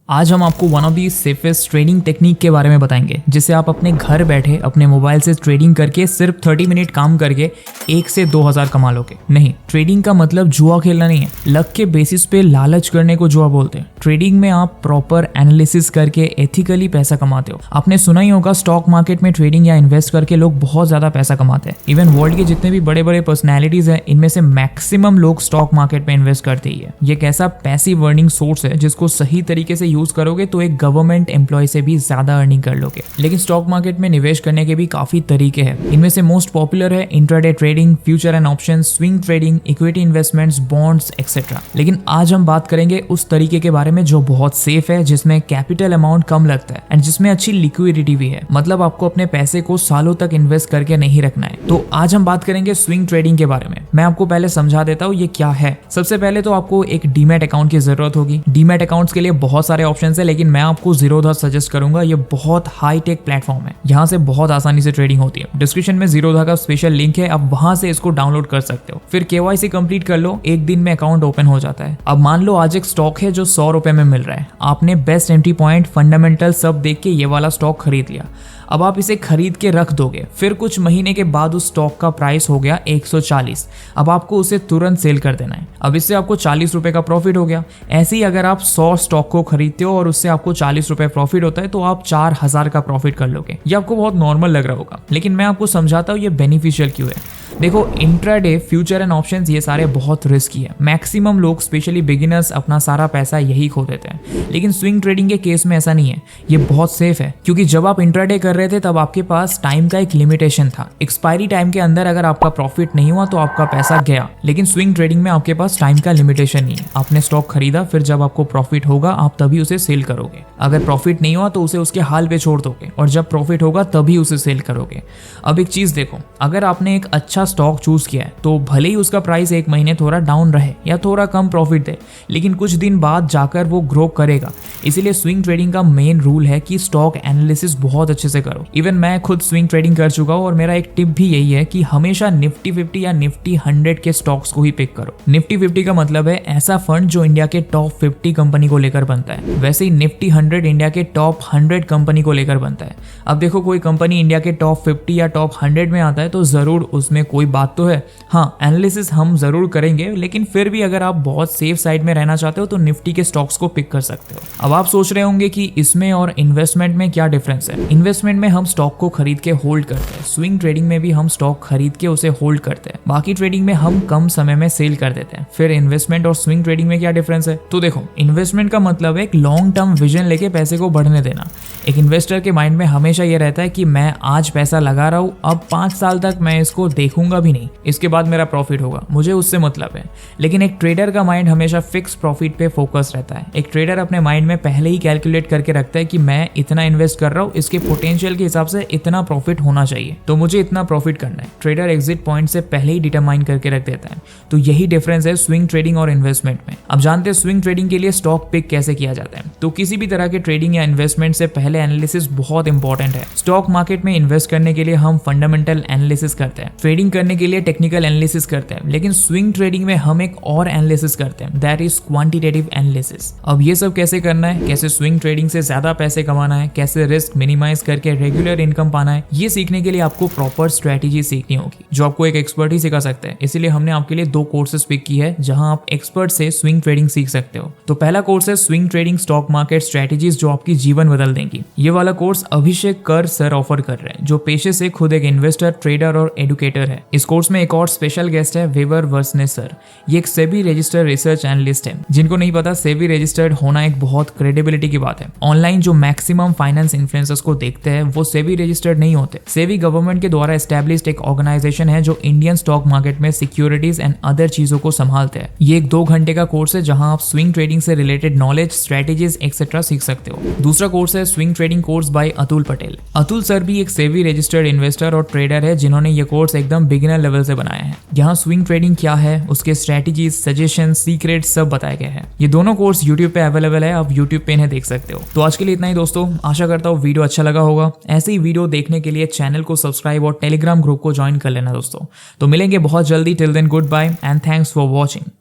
आज हम आपको one of the safest trading technique के बारे में बताएंगे जिससे आप अपने घर बैठे अपने मोबाइल से ट्रेडिंग करके सिर्फ 30 मिनट काम करके 1 से 2,000 कमा लोगे। नहीं, ट्रेडिंग का मतलब जुआ खेलना नहीं है। लक के बेसिस पे लालच करने को जुआ बोलते हैं। ट्रेडिंग में आप प्रॉपर एनालिसिस करके एथिकली पैसा कमाते हो। आपने सुना ही होगा स्टॉक मार्केट में ट्रेडिंग या इन्वेस्ट करके लोग बहुत ज्यादा पैसा कमाते हैं। इवन वर्ल्ड के जितने भी बड़े बड़े पर्सनैलिटीज हैं इनमें से मैक्सिमम लोग स्टॉक मार्केट में इन्वेस्ट करते ही है। ये एक ऐसा पैसिव अर्निंग सोर्स है जिसको सही तरीके से यूज करोगे तो एक गवर्नमेंट एम्प्लॉय से भी ज्यादा अर्निंग कर लोगे। लेकिन स्टॉक मार्केट में निवेश करने के भी काफी तरीके हैं। इनमें से मोस्ट पॉपुलर है intraday trading, future and option, swing trading, equity investments, bonds etcetera. लेकिन आज हम बात करेंगे उस तरीके के बारे में जो बहुत सेफ है, जिसमें कैपिटल अमाउंट कम लगता है एंड जिसमें अच्छी लिक्विडिटी भी है। मतलब आपको अपने पैसे को सालों तक इन्वेस्ट करके नहीं रखना है। तो आज हम बात करेंगे स्विंग ट्रेडिंग के बारे में। मैं आपको पहले समझा देता हूँ ये क्या है। सबसे पहले तो आपको एक डीमैट अकाउंट की जरूरत होगी। डीमैट अकाउंट्स के लिए बहुत सारे ऑप्शन है, लेकिन मैं आपको ज़ीरोधा सजेस्ट करूंगा। ये बहुत हाई टेक प्लेटफॉर्म है, यहाँ से बहुत आसानी से ट्रेडिंग होती है। डिस्क्रिप्शन में ज़ीरोधा का स्पेशल लिंक है, आप वहां से इसको डाउनलोड कर सकते हो। फिर केवाईसी कंप्लीट कर लो, एक दिन में अकाउंट ओपन हो जाता है। अब मान लो आज एक स्टॉक है जो 100 रुपए में मिल रहा है। आपने बेस्ट एंट्री पॉइंट, फंडामेंटल सब देख के ये वाला स्टॉक खरीद लिया। अब आप इसे खरीद के रख दोगे। फिर कुछ महीने के बाद उस स्टॉक का प्राइस हो गया 140। अब आपको उसे तुरंत सेल कर देना है। अब इससे आपको 40 रुपए का प्रॉफिट हो गया। ऐसे ही अगर आप 100 स्टॉक को खरीदते हो और उससे आपको 40 रुपए प्रॉफिट होता है तो आप 4,000 का प्रॉफिट कर लोगे। ये आपको बहुत नॉर्मल लग रहा होगा, लेकिन मैं आपको समझाता हूँ ये बेनिफिशियल क्यों है। देखो, इंट्राडे, फ्यूचर एंड ऑप्शंस ये सारे बहुत रिस्की है। मैक्सिमम लोग स्पेशली बिगिनर्स अपना सारा पैसा यही खो देते हैं। लेकिन स्विंग ट्रेडिंग के केस में ऐसा नहीं है। ये बहुत सेफ है, क्योंकि जब आप इंट्राडे कर रहे थे तब आपके पास टाइम का एक लिमिटेशन था। एक्सपायरी टाइम के अंदर अगर आपका प्रॉफिट नहीं हुआ तो आपका पैसा गया। लेकिन स्विंग ट्रेडिंग में आपके पास टाइम का लिमिटेशन नहीं है। आपने स्टॉक खरीदा, फिर जब आपको प्रॉफिट होगा आप तभी उसे सेल करोगे। अगर प्रॉफिट नहीं हुआ तो उसे उसके हाल पे छोड़ दोगे, और जब प्रॉफिट होगा तभी उसे सेल करोगे। अब एक चीज देखो, अगर आपने एक अच्छा स्टॉक चूज किया है तो भले ही उसका प्राइस एक महीने थोड़ा डाउन रहे या थोड़ा कम प्रॉफिट दे, लेकिन कुछ दिन बाद जाकर वो ग्रो करेगा। इसीलिए स्विंग ट्रेडिंग का मेन रूल है कि स्टॉक एनालिसिस बहुत अच्छे से करो। इवन मैं खुद स्विंग ट्रेडिंग कर चुका हूं और मेरा एक टिप भी यही है कि हमेशा निफ्टी 50 या निफ्टी 100 के स्टॉक्स को ही पिक करो। निफ्टी 50 का मतलब है ऐसा फंड जो इंडिया के टॉप 50 कंपनी को लेकर बनता है। वैसे ही निफ्टी 100 इंडिया के टॉप 100 कंपनी को लेकर बनता है। अब देखो, कोई कंपनी इंडिया के टॉप 50 या टॉप 100 में आता है तो जरूर उसमें कोई बात तो है। हाँ, एनालिसिस हम जरूर करेंगे, लेकिन फिर भी अगर आप बहुत सेफ साइड में रहना चाहते हो तो निफ्टी के स्टॉक्स को पिक कर सकते हो। अब आप सोच रहे होंगे कि इसमें और इन्वेस्टमेंट में क्या डिफरेंस है। इन्वेस्टमेंट में हम स्टॉक को खरीद के होल्ड करते हैं। स्विंग ट्रेडिंग में भी हम स्टॉक खरीद के उसे होल्ड करते हैं। बाकी ट्रेडिंग में हम कम समय में सेल कर देते हैं। फिर इन्वेस्टमेंट और स्विंग ट्रेडिंग में क्या डिफरेंस है? तो देखो, इन्वेस्टमेंट का मतलब है एक लॉन्ग टर्म विजन लेके पैसे को बढ़ने देना। एक इन्वेस्टर के माइंड में हमेशा ये रहता है कि मैं आज पैसा लगा रहा हूँ, अब 5 साल तक मैं इसको देखूंगा भी नहीं, इसके बाद मेरा प्रॉफिट होगा, मुझे उससे मतलब है। लेकिन एक ट्रेडर का माइंड हमेशा फिक्स प्रॉफिट पे फोकस रहता है। एक ट्रेडर अपने माइंड में पहले ही कैलकुलेट करके रखता है कि मैं इतना इन्वेस्ट कर रहा हूँ, इसके पोटेंशियल के हिसाब से इतना प्रॉफिट होना चाहिए, तो मुझे इतना प्रॉफिट करना है। ट्रेडर एग्जिट पॉइंट से पहले ही डिटरमाइन करके रख देता है। तो यही डिफरेंस है स्विंग ट्रेडिंग और इन्वेस्टमेंट में। अब जानते हैं स्विंग ट्रेडिंग के लिए स्टॉक पिक कैसे किया जाता है। तो किसी भी तरह के ट्रेडिंग या इन्वेस्टमेंट से पहले एनालिसिस बहुत इंपॉर्टेंट है। स्टॉक मार्केट में इन्वेस्ट करने के लिए हम फंडामेंटल एनालिसिस करते हैं, ट्रेडिंग करने के लिए टेक्निकल एनालिसिस करते हैं, लेकिन स्विंग ट्रेडिंग में हम एक और एनालिसिस करते हैं, दैट इज क्वांटिटेटिव एनालिसिस। अब ये सब कैसे करना है, कैसे स्विंग ट्रेडिंग से ज्यादा पैसे कमाना है, कैसे रिस्क मिनिमाइज करके रेगुलर इनकम पाना है, ये सीखने के लिए आपको प्रॉपर स्ट्रेटेजी सीखनी होगी, जो आपको एक एक्सपर्ट ही सिखा सकता है। इसीलिए हमने आपके लिए 2 कोर्सेज पिक की है जहां आप एक्सपर्ट से स्विंग ट्रेडिंग सीख सकते हो। तो पहला कोर्स है swing trading stock market strategies, जो आपकी जीवन बदल देंगी। ये वाला कोर्स अभिषेक कर सर ऑफर कर रहे हैं, जो पेशे से खुद एक इन्वेस्टर, ट्रेडर और एडुकेटर है। इस कोर्स में एक और स्पेशल गेस्ट है वेवर वर्सने सर। ये एक सेबी रजिस्टर्ड रिसर्च एनालिस्ट है। जिनको नहीं पता, सेबी रजिस्टर्ड होना एक बहुत क्रेडिबिलिटी की बात है। ऑनलाइन जो मैक्सिमम फाइनेंस इन्फ्लुएंसर्स को देखते हैं वो सेबी रजिस्टर्ड नहीं होते। सेबी गवर्नमेंट के द्वारा एस्टैब्लिश्ड एक ऑर्गेनाइजेशन है जो इंडियन स्टॉक मार्केट में सिक्योरिटीज एंड अदर चीजों को संभालते हैं। ये एक 2 घंटे का कोर्स है जहां आप स्विंग ट्रेडिंग से रिलेटेड नॉलेज, स्ट्रेटेजीज एक्सेट्रा सीख सकते हो। दूसरा कोर्स है swing trading course by Atul Patel. Atul sir भी एक सेबी रजिस्टर्ड इन्वेस्टर और ट्रेडर है जिन्होंने ये कोर्स एकदम बिगिनर लेवल से बनाया है। यहाँ स्विंग ट्रेडिंग क्या है, उसके स्ट्रेटेजीज, सजेशन, सीक्रेट सब बताए गए हैं। ये दोनों कोर्स यूट्यूब पे अवेलेबल है, आप यूट्यूब पे इन्हें देख सकते हो। तो आज के लिए इतना ही दोस्तों, आशा करता हूँ वीडियो अच्छा लगा होगा। ऐसे ही वीडियो देखने के लिए चैनल को सब्सक्राइब और टेलीग्राम ग्रुप को ज्वाइन कर लेना दोस्तों। तो मिलेंगे बहुत जल्दी। Till then good bye and thanks for watching.